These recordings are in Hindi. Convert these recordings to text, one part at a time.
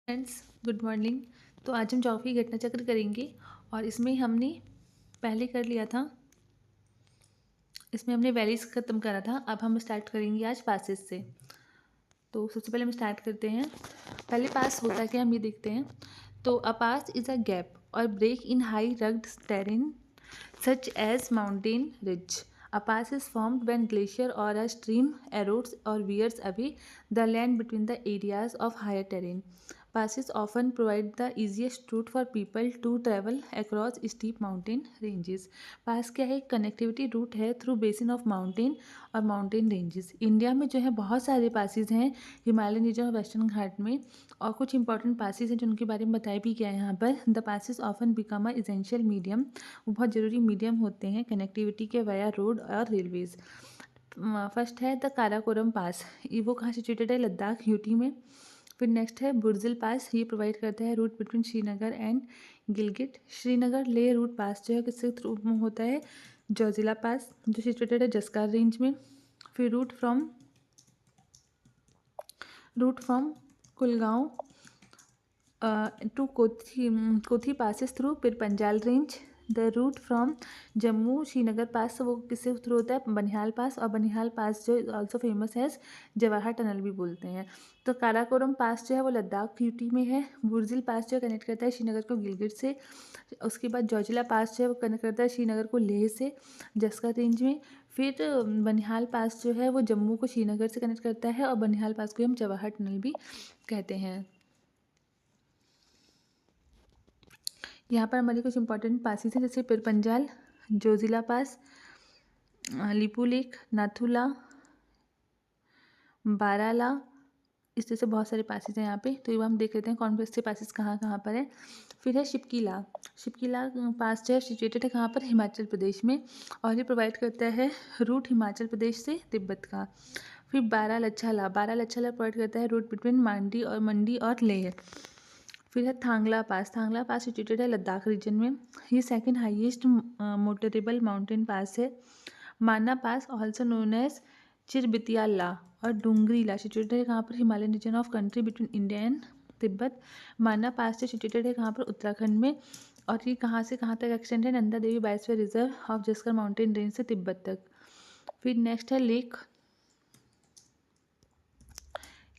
Friends, good morning. तो आज हम ज्योग्राफी घटना चक्र करेंगे और इसमें हमने पहले कर लिया था। इसमें हमने वैलीज ख़त्म करा था। अब हम स्टार्ट करेंगे आज पासेस से। तो सबसे पहले हम स्टार्ट करते हैं। पहले पास होता है क्या, हम ये देखते हैं। तो a pass is a gap और break in high rugged terrain such as mountain ridge. A pass is formed when glacier or a stream erodes or wears away the land between the areas of higher terrain. Passes often provide the easiest route for people to travel across steep mountain ranges. पास क्या है? कनेक्टिविटी रूट है थ्रू बेसिन ऑफ माउंटेन और माउंटेन रेंजेस। इंडिया में जो है बहुत सारे पासिस हैं हिमालयन रीजन और वेस्टर्न घाट में, और कुछ इंपॉर्टेंट पासिस हैं जिनके बारे में बताया भी गया है यहाँ पर। The passes often become a essential medium, वो बहुत ज़रूरी मीडियम होते हैं कनेक्टिविटी के वाया रोड और रेलवेज़। फर्स्ट है द काराकोरम पास, वो कहाँ सिचुएटेड है? लद्दाख यूटी में। फिर नेक्स्ट है बुर्जिल पास, ये प्रोवाइड करता है route between Srinagar and Gilgit. Srinagar Leh route पास जो है किससे थ्रू होता है? जोजिला पास, जो सिचुएटेड है जस्कार रेंज में। फिर route from Kulgam to Kothi passes through Pir Panjal range. The route from Jammu Srinagar pass, वो किससे थ्रू होता है? बनिहाल पास, और बनिहाल पास जो ऑल्सो फेमस है जवाहर टनल भी बोलते हैं। तो काराकोरम पास जो है वो लद्दाख यूटी में है। बुर्जिल पास जो कनेक्ट करता है श्रीनगर को गिलगिट से। उसके बाद जोजिला पास जो है वो कनेक्ट करता है श्रीनगर को लेह से जस्कर रेंज में। फिर बनिहाल पास जो है वो जम्मू को श्रीनगर से कनेक्ट करता है, और बनिहाल पास को हम जवाहर टनल भी कहते हैं। यहाँ पर हमारे कुछ इंपॉर्टेंट पासिस हैं, जैसे पिरपंजाल, जोजिला पास, लिपू लेक, नाथुला, बाराला, इस तरह से बहुत सारे पासिस हैं यहाँ पे। तो ये हम देख लेते हैं कौन से पासिस कहाँ कहाँ पर है। फिर है शिपकीला। शिपकीला पास जो है सिचुएटेड है कहाँ पर? हिमाचल प्रदेश में, और ये प्रोवाइड करता है रूट हिमाचल प्रदेश से तिब्बत का। फिर बारालच्छाला प्रोवाइड करता है रूट बिटवीन मंडी और लेह। फिर है थांगला पास सिचुएटेड है लद्दाख रीजन में। ये second highest motorable mountain pass है। Mana pass also known as Chirbitiyala और डूंगरीला सिचुएटेड है कहाँ पर? Himalayan region of country between India and Tibet. Mana pass से सिचुएटेड है कहाँ पर? उत्तराखंड में, और ये कहाँ से कहाँ तक एक्सटेंड है? Nanda Devi biosphere reserve of Zanskar mountain range से तिब्बत तक। फिर नेक्स्ट है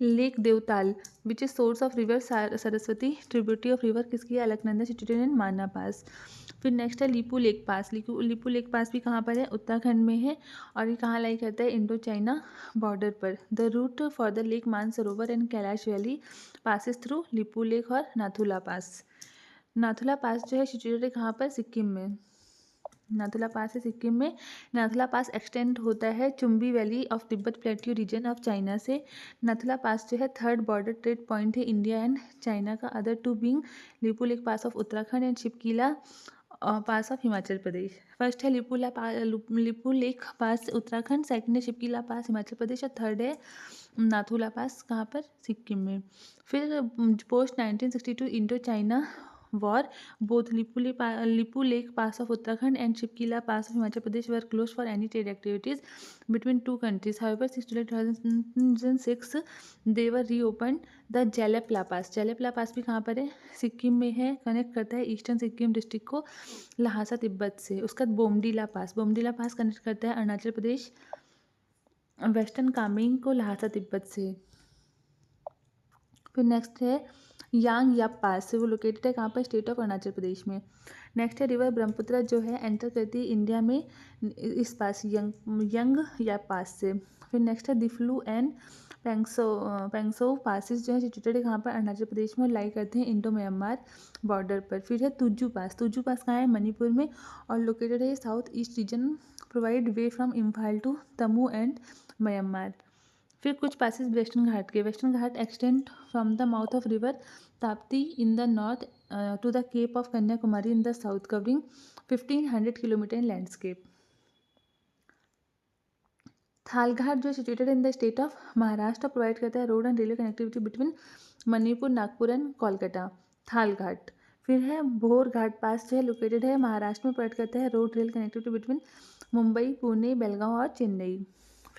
lake Devtal which is source of river Saraswati, tributary of river किसकी है? अलकनंदा, सिचुएटेड इन माना पास। फिर नेक्स्ट है लिपू लेक पास। लिपू लेक पास भी कहाँ पर है? उत्तराखंड में है, और ये कहाँ लाई करता है? इंडो चाइना बॉर्डर पर। The route for the lake Mansarovar and Kailash valley passes through Lipulekh और नाथुला पास। नाथुला पास जो है सिचुएटेड है कहाँ पर? सिक्किम में। नाथुला पास है सिक्किम में। नाथुला पास एक्सटेंड होता है Chumbi valley of Tibet plateau region of China से। नाथुला पास जो है थर्ड बॉर्डर ट्रेड पॉइंट है इंडिया एंड चाइना का, other two being Lipulekh pass of Uttarakhand and Shipkila pass of Himachal Pradesh. First है Lipulekh pass Uttarakhand, second है शिपकीला पास हिमाचल प्रदेश, और थर्ड है नाथुला पास कहाँ पर? सिक्किम में। फिर post 1962 Indo China war, both Lipulekh pass of Uttarakhand and Shipkila pass of Himachal Pradesh were closed for any trade activities between two countries. However 2006 they were reopen the Jelepla pass. Jelepla pass भी कहाँ पर है? सिक्किम में है, कनेक्ट करता है ईस्टर्न सिक्किम डिस्ट्रिक्ट को लहासा तिब्बत से। उसका बोमडीला पास कनेक्ट करता है अरुणाचल प्रदेश वेस्टर्न कामेंग को लहासा तिब्बत से। फिर नेक्स्ट है यांग याप पास, वो लोकेटेड है कहाँ पर? स्टेट ऑफ अरुणाचल प्रदेश में। नेक्स्ट है रिवर ब्रह्मपुत्र जो है एंटर करती है इंडिया में इस पास यंग याप पास से। फिर नेक्स्ट है दिफ्लू एंड पेंगसो पासिस जो है सिचुएटेड है कहाँ पर? अरुणाचल प्रदेश में, और लाई करते हैं इंडो म्यांमार बॉर्डर पर। फिर है तुजू पास कहाँ है? मणिपुर में, और लोकेटेड है south east region, provide way from Imphal to Tamu and Myanmar. फिर कुछ passes western ghat extend from the mouth of river Tapti in the north to the cape of Kanyakumari in the south, covering 1500 kilometre in landscape. Thalghat जो situated in the state of Maharashtra, provide करता है road and railway connectivity between Manipur, Nagpur and Kolkata. Thalghat. फिर है भोर घाट पास जो है लोकेटेड है महाराष्ट्र में, प्रोवाइड करता है road rail connectivity between Mumbai, Pune, Belgaum और चेन्नई।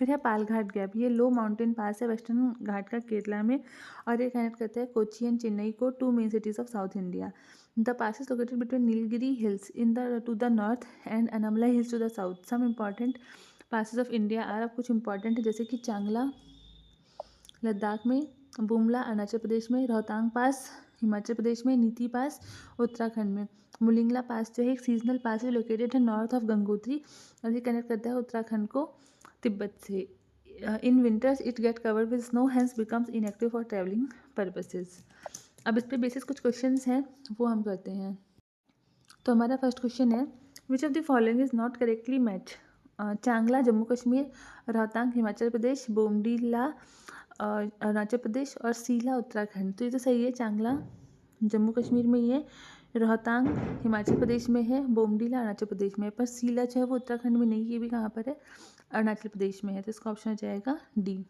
फिर है पालघाट गैप, ये लो माउंटेन पास है वेस्टर्न घाट का केरला में, और ये कनेक्ट करता है कोची एंड चेन्नई को, two main cities of south India. The pass is located between Nilgiri hills in the to the north and Anamalai hills to the south. Some important passes of India are, अब कुछ इंपॉर्टेंट है जैसे कि चांगला लद्दाख में, बुमला अरुणाचल प्रदेश में, रोहतांग पास हिमाचल प्रदेश में, नीति पास उत्तराखंड में। मुलिंगला पास जो है एक सीजनल पास है लोकेटेड है नॉर्थ ऑफ गंगोत्री, और ये कनेक्ट करता है उत्तराखंड को तिब्बत से। In winters it get covered with snow hence becomes inactive for travelling purposes. अब इस पर बेसिस कुछ क्वेश्चंस हैं वो हम करते हैं। तो हमारा फर्स्ट क्वेश्चन है which of the following is not correctly match. चांगला जम्मू कश्मीर, रोहतांग हिमाचल प्रदेश, बोमडीला अरुणाचल प्रदेश और सीला उत्तराखंड। तो ये तो सही है, चांगला जम्मू कश्मीर में ही है, रोहतांग हिमाचल प्रदेश में है, बोमडीला अरुणाचल प्रदेश में है, पर सीला जो है वो उत्तराखंड में नहीं है, ये भी कहाँ पर है, अरुणाचल प्रदेश में है। तो इसका ऑप्शन हो जाएगा डी।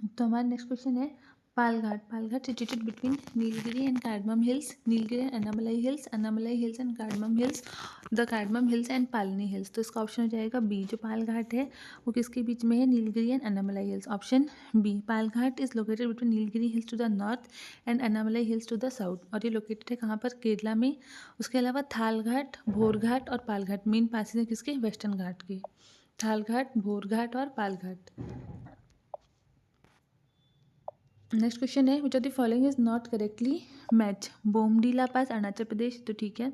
तो हमारा नेक्स्ट क्वेश्चन है Palghat. Palghat situated between Nilgiri and cardamom hills, Nilgiri and Anamalai hills, Anamalai hills and cardamom hills, the cardamom hills and Palani hills. तो इसका ऑप्शन हो जाएगा बी। जो पालघाट है वो किसके बीच में है, Nilgiri and Anamalai hills, option B. Palghat is located between Nilgiri hills to the north and Anamalai hills to the south, और ये लोकेटेड है कहाँ पर, केरला में। उसके अलावा थालघाट, भोरघाट और पालघाट मेन पासेज हैं किसके, वेस्टर्न घाट के, थालघाट, भोरघाट और पालघाट। नेक्स्ट क्वेश्चन है which of the following is not correctly match. Bomdila pass Arunachal Pradesh, तो ठीक है।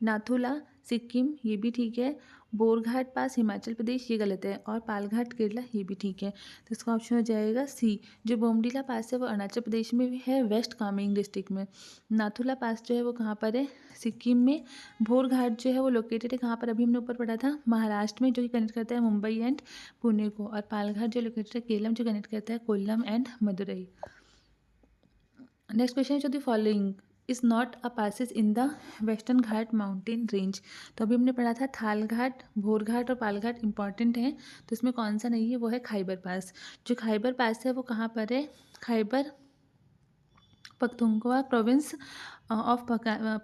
नाथुला सिक्किम, ये भी ठीक है। बोरघाट पास हिमाचल प्रदेश, ये गलत है। और पालघाट केरला, ये भी ठीक है। तो इसका ऑप्शन हो जाएगा सी। जो बोमडीला पास है वो अरुणाचल प्रदेश में भी है, वेस्ट कामेंग डिस्ट्रिक्ट में। नाथुला पास जो है वो कहाँ पर है, सिक्किम में। भोरघाट जो है वो लोकेटेड है कहाँ पर, अभी हमने ऊपर पढ़ा था, महाराष्ट्र में, जो कि कनेक्ट करता है मुंबई एंड पुणे को। और पालघाट जो लोकेटेड है केरला में, जो कनेक्ट करता है Kollam and Madurai. Next question जो the following is not a passes in the western ghat mountain range. तो अभी हमने पढ़ा था थालघाट, भोरघाट और पालघाट इंपॉर्टेंट हैं, तो इसमें कौन सा नहीं है, वो है खैबर पास। जो खैबर पास है वो कहाँ पर है, खैबर पख्तूनख्वा प्रोविंस ऑफ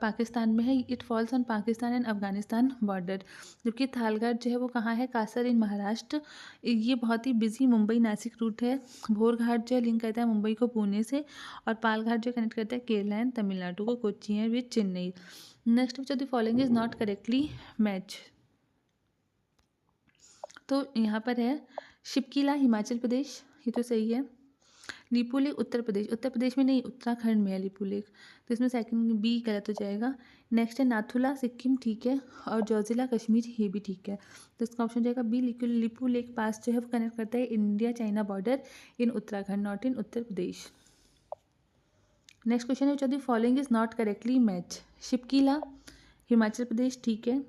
पाकिस्तान में है। It falls on Pakistan and Afghanistan border. जबकि थालघाट जो है वो कहाँ है, कासर इन महाराष्ट्र। ये बहुत ही बिजी मुंबई नासिक रूट है। भोरघाट जो है लिंक करता है मुंबई को पुणे से, और पालघाट जो कनेक्ट करता है केरला एंड तमिलनाडु को, कोच्चि है with Chennai. Next which of the following is not correctly match. तो यहाँ पर है शिपकिला हिमाचल प्रदेश, ये तो सही है। लिपू लेक उत्तर प्रदेश, उत्तर प्रदेश में नहीं उत्तराखंड में है लिपू लेक, तो इसमें सेकंड बी गलत हो जाएगा। नेक्स्ट है नाथुला सिक्किम, ठीक है। और जोजिला कश्मीर, ये भी ठीक है। तो इसका ऑप्शन हो जाएगा बी। लिपू लेक पास जो है वो कनेक्ट करता है India China border in Uttarakhand, not in Uttar Pradesh. Next question है which following is not correctly match. Shipkila Himachal Pradesh, ठीक है।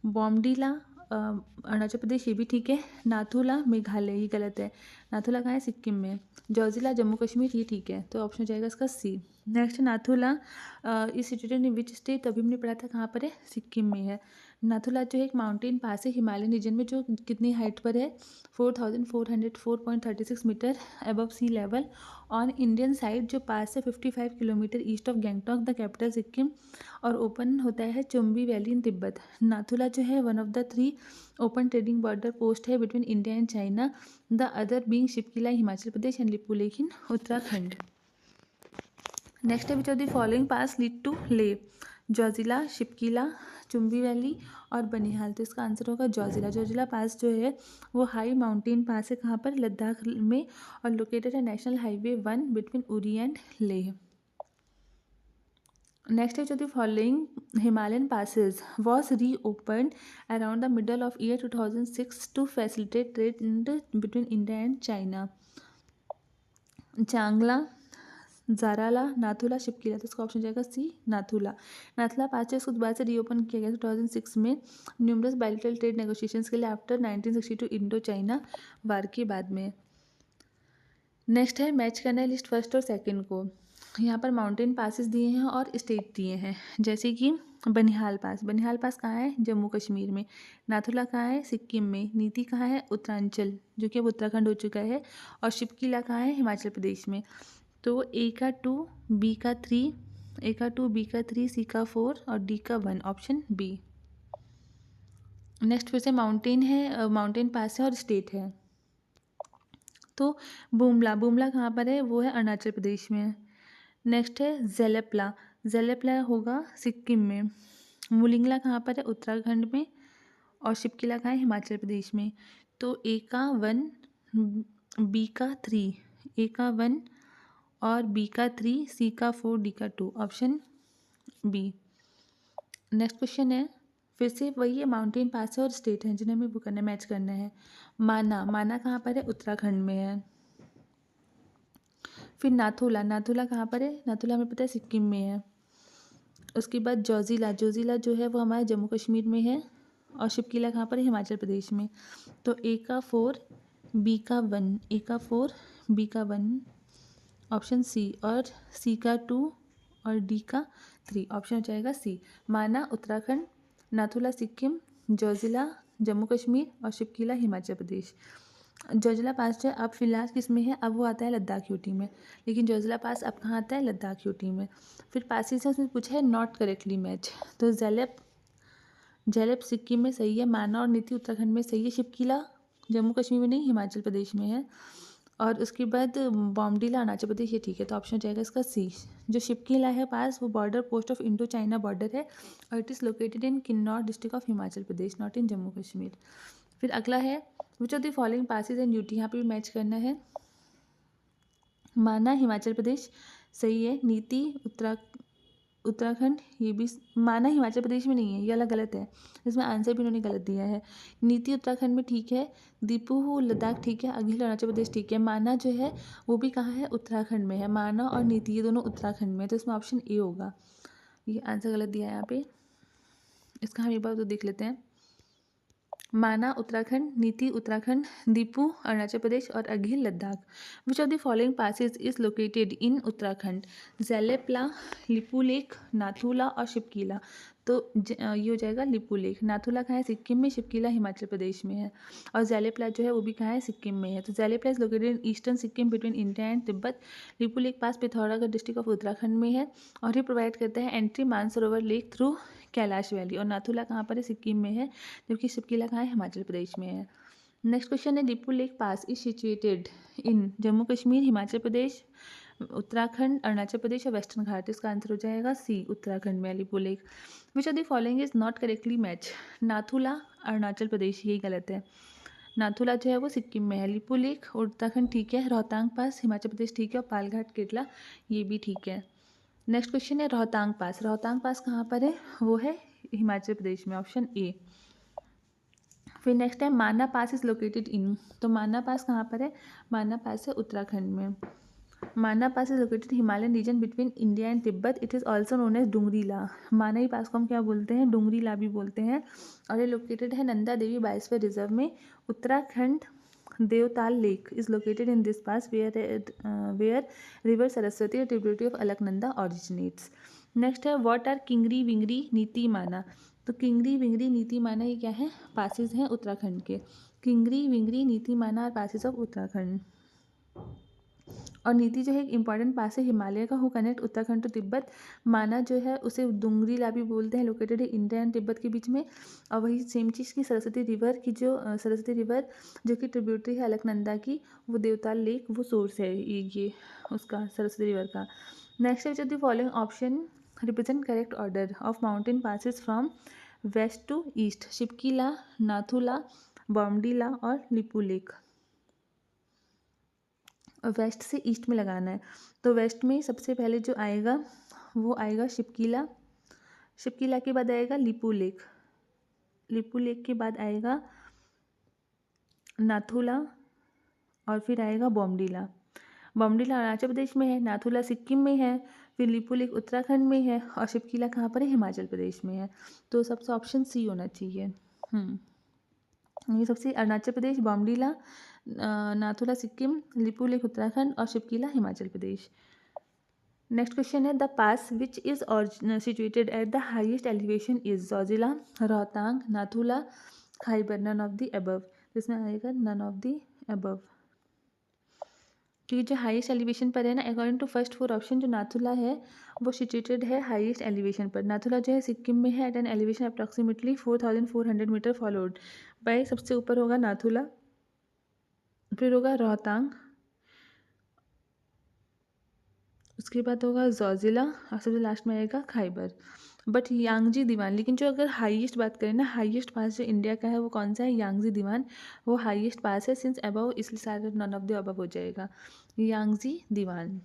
बॉमडीला अरुणाचल प्रदेश, ये भी ठीक है। नाथुला मेघालय, ये गलत है। नाथुला कहाँ है, सिक्किम में। जोजिला जम्मू कश्मीर, ये ठीक है। तो ऑप्शन हो जाएगा इसका सी। नेक्स्ट नाथुला इस सिचुएटेड इन विच स्टेट, तभी हमने पढ़ा था कहाँ पर है, सिक्किम में है। नाथुला जो है एक माउंटेन पास है हिमालयन रीजन में, जो कितनी हाइट पर है, 4404.36 metre above sea level on Indian side. जो पास है 55 kilometre east of Gangtok the capital Sikkim, और ओपन होता है चुम्बी वैली इन तिब्बत। नाथुला जो है one of the 3 open trading border post है between India and China, the other being Shipkila Himachal Pradesh and Lipulekh in Uttarakhand. Next है which of the following pass lead to Leh. Zojila, Shipki La, Chumbi valley और बनिहाल। तो इसका आंसर होगा जोजिला। जोजिला पास जो है वो हाई माउंटेन पास है कहाँ पर, लद्दाख में, और लोकेटेड है national highway 1 between Uri and Leh. Next is the following Himalayan passes was reopened around the middle of year 2006 to facilitate trade between India and China. चांगला, जाराला, नाथुला, शिपकिला। तो इसका ऑप्शन जाएगा सी, नाथुला। नाथुला पास जो इसको दोबारा से रीओपन किया गया 2006 में न्यूमरस बायलैटरल ट्रेड नेगोशिएशंस के लिए आफ्टर 1962 इंडो चाइना वार के बाद में। नेक्स्ट है मैच करना है लिस्ट फर्स्ट और सेकंड को। यहाँ पर माउंटेन पासेस दिए हैं और स्टेट दिए हैं, जैसे कि बनिहाल पास। बनिहाल पास कहाँ है, जम्मू कश्मीर में। नाथुला कहाँ है, सिक्किम में। नीति कहाँ है, उत्तरांचल, जो कि अब उत्तराखंड हो चुका है। और शिपकिला कहाँ है, हिमाचल प्रदेश में। तो ए का 2, बी का 3, ए का 2, बी का 3, सी का 4 और डी का 1, ऑप्शन बी। नेक्स्ट फिर से माउंटेन है, माउंटेन पास है और स्टेट है। तो बुमला, बुमला कहाँ पर है? वो है अरुणाचल प्रदेश में। नेक्स्ट है जेलेपला, जेलेपला होगा सिक्किम में। मुलिंगला कहाँ पर है? उत्तराखंड में। और शिपकिला कहाँ है? हिमाचल प्रदेश में। तो ए का 1, बी का 3, ए का 1 और बी का 3, सी का 4, डी का 2, ऑप्शन बी। नेक्स्ट क्वेश्चन है, फिर से वही है, माउंटेन पास है और स्टेट है जिन्हें हमें वो करना, मैच करना है। माना, माना कहाँ पर है? उत्तराखंड में है। फिर नाथुला, नाथुला कहाँ पर है? नाथुला हमें पता है सिक्किम में है। उसके बाद जोजिला, जोजिला जो है वो हमारे जम्मू कश्मीर में है। और शिपकिला कहाँ पर है? हिमाचल प्रदेश में। तो ए का 4, बी का 1, ए का 4, बी का 1, ऑप्शन सी। और सी का 2 और डी का 3, ऑप्शन हो जाएगा सी। माना उत्तराखंड, नाथुला सिक्किम, जोजिला जम्मू कश्मीर और शिपकिला हिमाचल प्रदेश। जोजिला पास जो अब फिलहाल किस में है? अब वो आता है लद्दाख यूटी में, लेकिन जोजिला पास अब कहाँ आता है? लद्दाख यूटी में। फिर पासिस है, उसमें पूछा है नॉट करेक्टली मैच। तो जेलेप, जेलेप सिक्किम में सही है। माना और नीति उत्तराखंड में सही है। शिपकिला जम्मू कश्मीर में नहीं, हिमाचल प्रदेश में है। और उसके बाद बॉमडिला अरुणाचल प्रदेश, ये ठीक है। तो ऑप्शन हो जाएगा इसका सी। जो शिपकिला है पास, वो border post of Indo China border है और it is located in Kinnaur district of Himachal Pradesh, not in Jammu Kashmir. फिर अगला है, which of the following passes and UT, यहाँ पे भी मैच करना है। माना हिमाचल प्रदेश सही है। नीति उत्तराखंड, ये भी माना हिमाचल प्रदेश में नहीं है, ये अलग गलत है। इसमें आंसर भी उन्होंने गलत दिया है। नीति उत्तराखंड में ठीक है। दीपू लद्दाख ठीक है। अघिल अरुणाचल प्रदेश ठीक है। माना जो है वो भी कहाँ है? उत्तराखंड में है। माना और नीति ये दोनों उत्तराखंड में है, तो इसमें ऑप्शन ए होगा। ये आंसर गलत दिया है यहाँ पे। इसका हम एक बार तो देख लेते हैं। माना उत्तराखंड, नीति उत्तराखंड, दीपू अरुणाचल प्रदेश और Aghil Ladakh. Which of the following passes is located in Uttarakhand? Jelepla, Lipulekh, Nathula और शिपकिला। तो ये हो जाएगा लिपुलेख। नाथुला कहाँ है? सिक्किम में। शिपकिला हिमाचल प्रदेश में है। और जेलेपला जो है वो भी कहाँ है? सिक्किम में है। तो Jelepla is located in eastern Sikkim between India and Tibet. Lipulekh pass Pithoragarh district of Uttarakhand में है और ये प्रोवाइड करता है entry Mansarovar lake through Kailash valley. और नाथुला कहाँ पर है? सिक्किम में है। जबकि शिपकिला कहाँ है? हिमाचल प्रदेश में है। नेक्स्ट क्वेश्चन है, Lipulekh pass is situated in Jammu Kashmir, Himachal Pradesh, Uttarakhand, Arunachal Pradesh और वेस्टर्न घाट। इसका आंसर हो जाएगा सी, उत्तराखंड में Lipulekh. Which of the following is not correctly match? Nathula Arunachal Pradesh, यही गलत है। नाथुला जो है वो सिक्किम में है। लिपू लेक उत्तराखंड ठीक है। रोहतांग पास हिमाचल प्रदेश ठीक है। और पालघाट केरला, ये भी ठीक है। नेक्स्ट क्वेश्चन है रोहतांग पास, रोहतांग पास कहाँ पर है? वो है हिमाचल प्रदेश में, ऑप्शन ए। फिर नेक्स्ट है माना पास इज लोकेटेड इन, तो माना पास कहाँ पर है? माना पास है उत्तराखंड में। Mana pass is located Himalayan region between India and Tibet, it is also known as Dungrila. Mana ही पास को हम क्या बोलते हैं? डुंगरीला भी बोलते हैं। और ये लोकेटेड है नंदा देवी बायोस्फीयर रिजर्व में, Uttarakhand. Devtal lake is located in this pass where river Saraswati tributary of Alaknanda originates. Next है व्हाट आर किंगरी विंगरी नीति माना, तो किंगरी विंगरी नीति माना ये क्या है? पासिस हैं उत्तराखंड के। किंगरी विंगरी नीति माना और पासिस ऑफ उत्तराखंड। और नीति जो है एक इंपॉर्टेंट पास है हिमालय का, who connect Uttarakhand to Tibet. Mana जो है उसे डुंगरीला भी बोलते हैं, लोकेटेड है इंडिया एंड तिब्बत के बीच में। और वही सेम चीज़ की सरस्वती रिवर की जो सरस्वती रिवर जो कि ट्रिब्यूटरी है अलकनंदा की, वो देवताल लेक वो सोर्स है ये उसका सरस्वती रिवर का। नेक्स्ट है the following option represent correct order of mountain passes from west to east? Shipkila, Nathula, Bomdila और लिपू लेक। वेस्ट से ईस्ट में लगाना है, तो वेस्ट में सबसे पहले जो आएगा वो आएगा शिपकिला। शिपकिला के बाद आएगा लिपू लेक। लिपू लेक के बाद आएगा नाथुला और फिर आएगा बॉमडिला। बॉमडिला अरुणाचल प्रदेश में है, नाथुला सिक्किम में है, फिर लिपू लेक उत्तराखंड में है और शिपकिला कहाँ पर है? हिमाचल प्रदेश में है। तो सबसे ऑप्शन सी होना चाहिए। ये सबसे अरुणाचल प्रदेश, बॉमडिला, नाथुला सिक्किम, लिपू लेक उत्तराखंड और शिपकिला हिमाचल प्रदेश। नेक्स्ट क्वेश्चन है the pass which is situated at the highest elevation is? Zojila, Rohtang, Nathula, Khyber, none of the above. इसमें आएगा नन ऑफ द अबव। क्योंकि जो हाईएस्ट एलिवेशन पर है ना, according to first four option, जो नाथुला है वो सिचुएटेड है हाईएस्ट एलिवेशन पर। नाथुला जो है सिक्किम में है at an elevation approximately 4400 metre, followed by, सबसे ऊपर होगा नाथुला, फिर होगा रोहतांग, उसके बाद होगा जोजिला और सबसे लास्ट में आएगा खाइबर। बट यांगजी दीवान, लेकिन जो अगर हाईएस्ट बात करें ना, हाईएस्ट पास जो इंडिया का है वो कौन सा है, यांगजी दीवान, वो हाईएस्ट पास है। सिंस अबव, इसलिए सारे नन ऑफ द अबव हो जाएगा, यांगजी दीवान।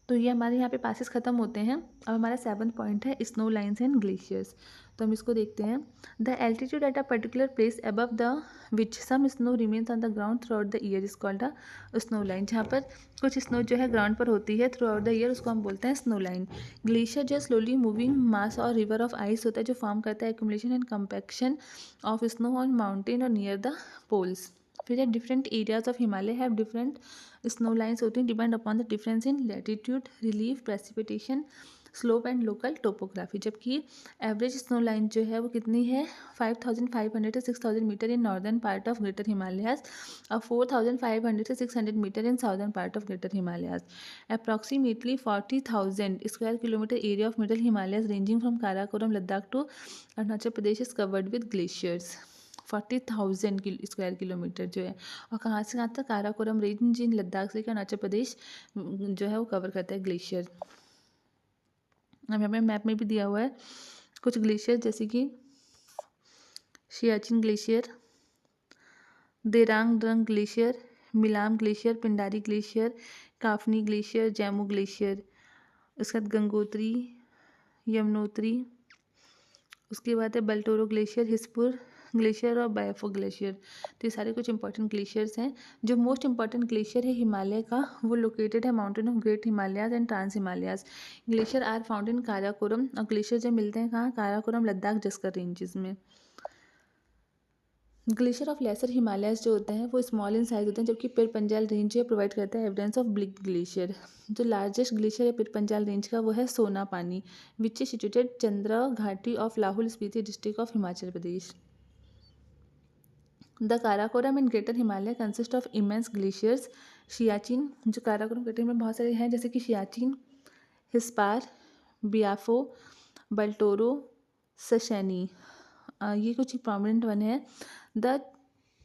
तो ये हमारे यहाँ पे पासेस खत्म होते हैं। अब हमारा 7th पॉइंट है स्नो लाइन्स एंड ग्लेशियर्स। तो हम इसको देखते हैं। The altitude at a particular place above the which some snow remains on the ground throughout the year is called a snow line. जहाँ पर कुछ स्नो जो है ग्राउंड पर होती है थ्रू आउट द ईयर, उसको हम बोलते हैं स्नो लाइन। ग्लेशियर जो स्लोली मूविंग मास और रिवर ऑफ आइस होता है, जो फॉर्म करता है accumulation and compaction of snow on mountain और नियर द पोल्स। फिर different areas of Himalaya have different snow lines होती हैं, depend upon the difference in latitude, relief, precipitation, slope and local topography. जबकि एवरेज स्नो लाइन जो है वो कितनी है, 5500 से 6000 metre in northern part of greater Himalayas और 4500 से 600 metre in southern part of greater Himalayas. Approximately 40,000 square kilometre area of middle Himalayas ranging from Karakoram Ladakh to Arunachal Pradesh is covered with glaciers. 40,000 square kilometre जो है, और कहाँ से कहाँ तक, काराकोरम रेंज इन लद्दाख से अरुणाचल प्रदेश जो है वो कवर करता है ग्लेशियर। अब यहाँ पे मैप में भी दिया हुआ है कुछ ग्लेशियर, जैसे कि Siachen glacier, Darang Drung glacier, Milam glacier, Pindari glacier, Kafni glacier, Zemu glacier, उसके बाद गंगोत्री, यमुनोत्री, उसके बाद है बल्टोरो ग्लेशियर, हिसपुर ग्लेशियर और बायफो ग्लेशियर। तो ये सारे कुछ इंपॉर्टेंट ग्लेशियर्स हैं। जो मोस्ट इंपॉर्टेंट ग्लेशियर है हिमालय का, वो लोकेटेड है mountain of great Himalayas and trans Himalayas. Glacier are found in Karakoram, और ग्लेशियर जो मिलते हैं कहाँ, काराकोरम लद्दाख जस्कर रेंजेस में। ग्लेशियर ऑफ लेसर हिमालयाज जो होते हैं वो स्मॉल इन साइज होते हैं, जबकि पिरपंजाल रेंज जो प्रोवाइड करता है एविडेंस ऑफ बिग ग्लेशियर। जो लार्जेस्ट ग्लेशियर है पिरपंजाल रेंज का वो है सोना पानी, विच इज सिचुएटेड चंद्रा घाटी of Lahaul Spiti district of Himachal Pradesh. The Karakoram in greater Himalaya consist of immense glaciers. Siachen, जो काराकोरम ग्रेटर में बहुत सारे हैं, जैसे कि सियाचिन, हिस्पार, बियाफो, बल्टोरो, सशैनी, ये कुछ प्रोमिनेंट वन है। The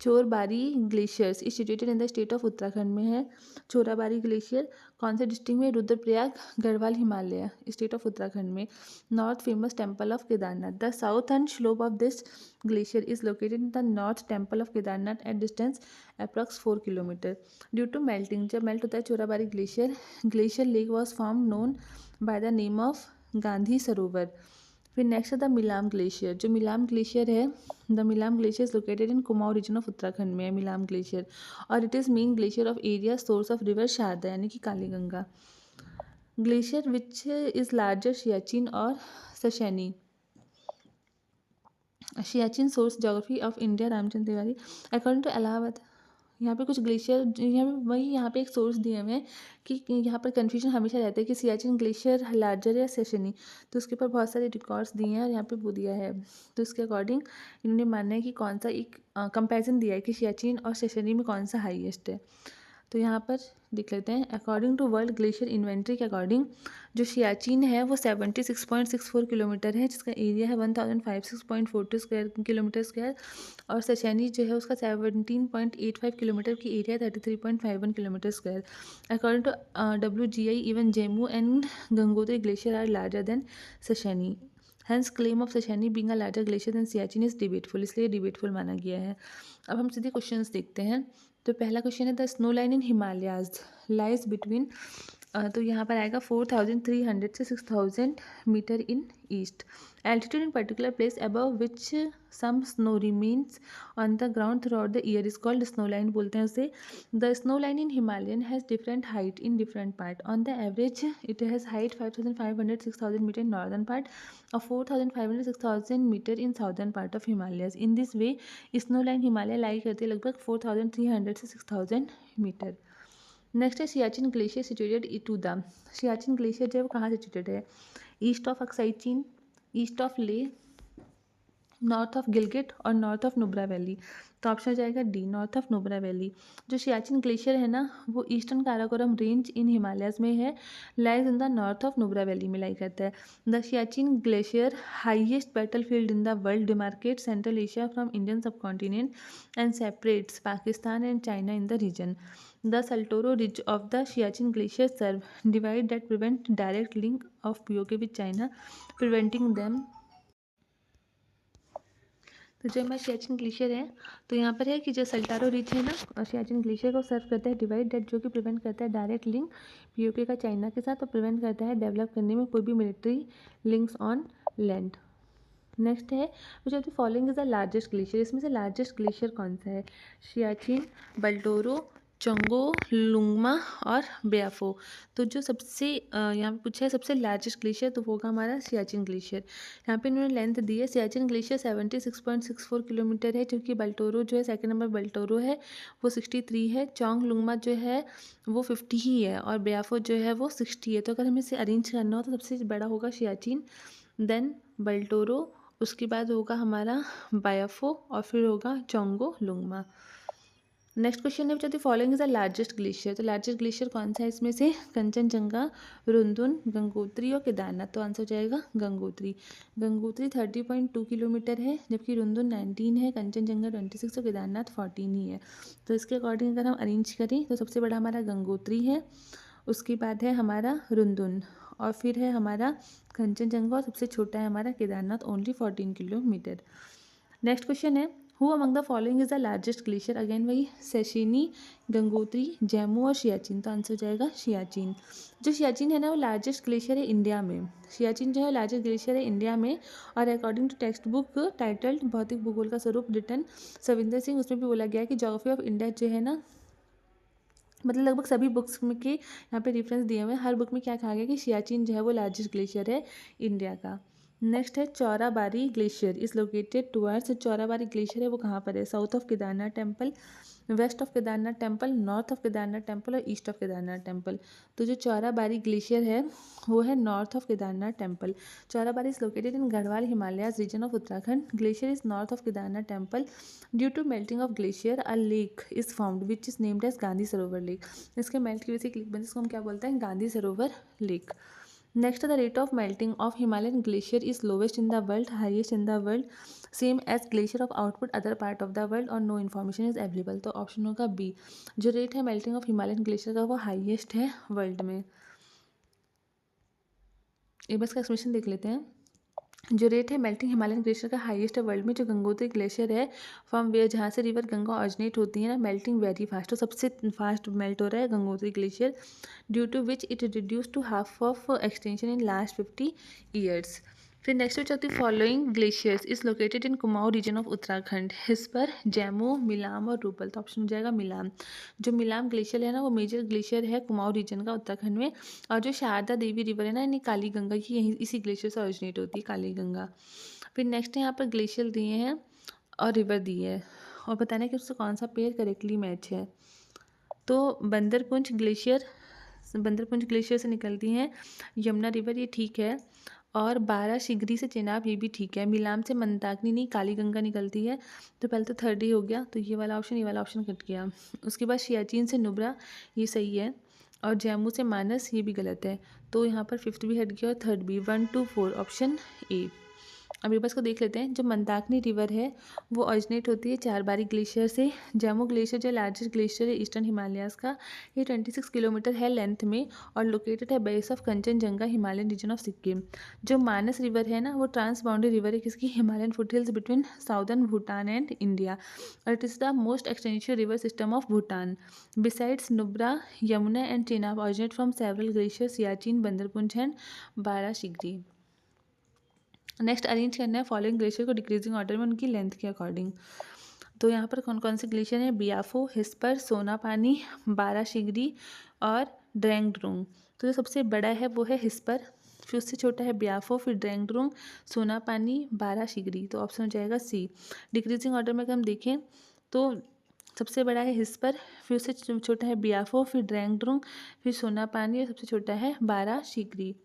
Chorabari glaciers is situated in the state of Uttarakhand में है। चोराबारी ग्लेशियर कौन से डिस्ट्रिक्ट में, रुद्रप्रयाग गढ़वाल हिमालय स्टेट ऑफ उत्तराखंड में। North famous temple of Kedarnath. The southern slope of this glacier is located in the north temple of Kedarnath at distance approx 4 kilometre. Due to melting, जब मेल्ट होता है Chorabari glacier, glacier lake was form known by the name of Gandhi Sarovar. फिर नेक्स्ट है द मिलाम ग्लेशियर। जो मिलाम ग्लेशियर है, the Milam glacier is located in Kumaon region of Uttarakhand में है मिलाम ग्लेशियर, और it is main glacier of area source of river Sharda यानी कि Kali Ganga. Glacier which is larger Siachen और Sasaini. Siachen source geography of India, Ramchandra Tiwari. According to Allahabad, यहाँ पे कुछ ग्लेशियर, यहाँ पे एक सोर्स दिए हुए हैं कि यहाँ पर कन्फ्यूजन हमेशा रहता है कि सियाचिन ग्लेशियर लार्जर या सेशनी, तो उसके ऊपर बहुत सारे रिकॉर्ड्स दिए हैं और यहाँ पे वो दिया है। तो इसके अकॉर्डिंग इन्होंने मानना है कि कौन सा एक कंपैरिजन दिया है कि सियाचिन और सेशनी में कौन सा हाईएस्ट है। तो यहाँ पर देख लेते हैं। According to world glacier inventory के अकॉर्डिंग जो सियाचिन है वो 76.64 किलोमीटर है, जिसका एरिया है 1056.42 स्क्वायर किलोमीटर स्क्वायर, और सशैनी जो है उसका 17.85 किलोमीटर की area 33.51 kilometre square. According to WGI even Zemu and Gangotri glacier are larger than Sasaini, hence claim of Sasaini being a larger glacier than Siachen is debateful, इसलिए डिबेटफुल माना गया है। अब हम सीधे क्वेश्चंस देखते हैं। तो पहला क्वेश्चन है the snow line in Himalayas lies between, तो यहाँ पर आएगा 4300 से 6000 metre in east. Altitude in particular place above which some snow remains on the ground throughout the year is called snow line बोलते हैं उसे। The snow line in Himalayan has different height in different part. On the average it has height 5500 6000 metre in northern part और 4500 6000 metre in southern part of Himalayas. In this way snow line Himalaya lie करती है लगभग 4300 से 6000 मीटर। नेक्स्ट है Siachen glacier situated to the, Siachen glacier जो है वो कहाँ सिचुएटेड है, east of Aksai Chin, east of Leh, north of Gilgit और नॉर्थ ऑफ नुब्रा वैली। तो ऑप्शन हो जाएगा D, north of Nubra valley. जो सियाचिन ग्लेशियर है ना, वो eastern Karakoram range in Himalayas में है, lies in the north of Nubra valley में लाई करता है। The Siachen glacier highest battlefield in the world demarcate central Asia from Indian subcontinent and separates Pakistan and China in the region. The Saltoro ridge of the Siachen Glacier serve divide that prevent direct link of POK with China, preventing them। तो जो हमारा सियाचिन ग्लेशियर है, तो यहाँ पर है कि जो सल्टारो रिज है ना, और सियाचिन ग्लेशियर को सर्व करता है डिवाइड डेट, जो कि प्रिवेंट करता है डायरेक्ट लिंक पीओके का चाइना के साथ, और प्रिवेंट करता है डेवलप करने में कोई भी military links on land. Next है which of the following is the largest glacier. इसमें से लार्जेस्ट ग्लेशियर कौन सा है? सियाचिन, बल्टोरो, चंगो, लुंगमा और ब्याफो। तो जो सबसे यहाँ पे पूछा है सबसे लार्जेस्ट ग्लेशियर, तो वो होगा हमारा सियाचिन ग्लेशियर। यहाँ पे इन्होंने लेंथ दी है, सियाचिन ग्लेशियर 76.64 किलोमीटर है, क्योंकि बल्टोरो जो है सेकंड नंबर बल्टोरो है वो 63 है, चोंग लुंगमा जो है वो 50 ही है, और ब्याफो जो है वो 60 है। तो अगर हमें इसे अरेंज करना हो तो सबसे बड़ा होगा सियाचिन, देन बल्टोरो, उसके बाद होगा हमारा ब्याफो, और फिर होगा चोंगो लुंगमा। नेक्स्ट क्वेश्चन है which of the following is the largest glacier. तो लार्जेस्ट ग्लेशियर कौन सा है इसमें से? कंचनजंगा, रुंदुन, गंगोत्री और केदारनाथ। तो आंसर हो जाएगा गंगोत्री। गंगोत्री 30.2 किलोमीटर है, जबकि रुंदुन 19 है, कंचनजंगा 26 और केदारनाथ 14 ही है। तो इसके अकॉर्डिंग अगर हम अरेंज करें तो सबसे बड़ा हमारा गंगोत्री है, उसके बाद है हमारा रुंदुन, और फिर है हमारा कंचनजंगा, और सबसे छोटा है हमारा Kedarnath, only 14 kilometre. Next question है who among the following is the largest glacier. Again वही सेशिनी, गंगोत्री, जैमू और सियाचिन। तो आंसर हो जाएगा सियाचिन। जो सियाचिन है ना वो लार्जेस्ट ग्लेशियर है इंडिया में। सियाचिन जो है लार्जेस्ट ग्लेशियर है इंडिया में, और according to textbook titled Bhautik Bhugol का स्वरूप रिटर्न सविंदर सिंह, उसमें भी बोला गया है कि ज्योग्राफी ऑफ इंडिया जो है ना, मतलब लगभग सभी बुक्स में के यहाँ पे रेफरेंस दिए हुए हैं, हर बुक में क्या कहा गया कि सियाचिन जो है वो लार्जेस्ट ग्लेशियर है इंडिया का। नेक्स्ट है Chorabari glacier is located towards. Chorabari glacier है वो कहाँ पर है? South of Kedarnath temple, west of Kedarnath temple, north of Kedarnath temple और ईस्ट ऑफ केदारनाथ टेम्पल। तो जो चौराबाड़ी ग्लेशियर है वो है north of Kedarnath temple. Chorabari is located in Garhwal Himalayas region of Uttarakhand. Glacier is north of Kedarnath temple. Due to melting of glacier a lake is found which is named as Gandhi Sarovar lake. इसके मेल्ट की वजह से एक लेक बनी, जिसको हम क्या बोलते हैं? Gandhi Sarovar lake. Next, the rate of melting of Himalayan glacier is lowest in the world, highest in the world, same as glacier of output other part of the world, और no information is available। तो ऑप्शन होगा बी। जो रेट है मेल्टिंग ऑफ हिमालयन ग्लेशियर का वो हाईएस्ट है वर्ल्ड में। एक बस का एक्सप्लेनेशन देख लेते हैं। जो रेट है मेल्टिंग हिमालयन ग्लेशियर का हाईएस्ट है वर्ल्ड में, जो गंगोत्री ग्लेशियर है फ्रॉम वेयर, जहाँ से रिवर गंगा ऑरिजिनेट होती है ना, मेल्टिंग वेरी फास्ट, तो सबसे फास्ट मेल्ट हो रहा है Gangotri glacier, due to which it reduce to half of extension in last 50 years. फिर next which of the following glaciers is located in Kumaon region of Uttarakhand? Hispar, Zemu, Milam और रूपल। तो ऑप्शन हो जाएगा मिलाम। जो मिलाम ग्लेशियर है ना वो मेजर ग्लेशियर है कुमाऊं रीजन का उत्तराखंड में, और जो शारदा देवी रिवर है ना, यानी काली गंगा की, यहीं इसी ग्लेशियर से ओरिजिनेट होती है काली गंगा। फिर नेक्स्ट यहाँ पर ग्लेशियर दिए हैं और रिवर दी है, और बताना है कि उससे कौन सा पेयर करेक्टली मैच है। तो बंदरपुंज ग्लेशियर से निकलती हैं यमुना रिवर, ये ठीक है, और 12 शिगरी से चेनाब, ये भी ठीक है। मिलाम से मंदाकिनी नहीं, काली गंगा निकलती है। तो पहले तो थर्ड ही हो गया, तो ये वाला ऑप्शन कट गया। उसके बाद सियाचिन से नुब्रा, ये सही है, और जम्मू से मानस, ये भी गलत है। तो यहाँ पर फिफ्थ भी हट गया और थर्ड भी। 1 2 4 ऑप्शन ए। अब एक बार इसको देख लेते हैं। जो मंदाकिनी रिवर है वो ऑरिजिनेट होती है चारबारी ग्लेशियर से। जम्मू ग्लेशियर जो लार्जेस्ट ग्लेशियर है ईस्टर्न हिमालयाज का, ये 26 किलोमीटर है लेंथ में, और लोकेटेड है base of Kangchenjunga Himalayan region of Sikkim. जो मानस रिवर है ना वो ट्रांस बाउंड्री रिवर है किसकी? Himalayan foothills between southern Bhutan and India, और it is the most extensive river system of Bhutan. Besides Nubra, Yamuna and Chenab originate from several glacier, Siachen, Bandarpunch and Bara Shigri. Next arrange करना है फॉलोइंग ग्लेशियर को डिक्रीजिंग ऑर्डर में उनकी लेंथ के अकॉर्डिंग। तो यहाँ पर कौन कौन से ग्लेशियर हैं? बियाफो, हिस्पर, सोनापानी, बारह शिगरी और ड्रेंगड्रुंग। तो जो सबसे बड़ा है वो है हिस्पर, फिर उससे छोटा है बियाफो, फिर ड्रेंगड्रुंग, सोनापानी, बारह शिगरी। तो ऑप्शन हो जाएगा सी। डिक्रीजिंग ऑर्डर में अगर हम देखें तो सबसे बड़ा है हिस्पर, फिर उससे छोटा है बियाफो, फिर ड्रेंगड्रुंग, फिर सोनापानी, और सबसे छोटा है बारह शिगरी।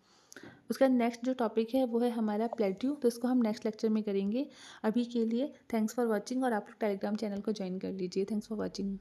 उसका नेक्स्ट जो टॉपिक है वो है हमारा प्लेट्यू, तो इसको हम नेक्स्ट लेक्चर में करेंगे। अभी के लिए थैंक्स फॉर वॉचिंग, और आप लोग टेलीग्राम चैनल को ज्वाइन कर लीजिए। Thanks for watching.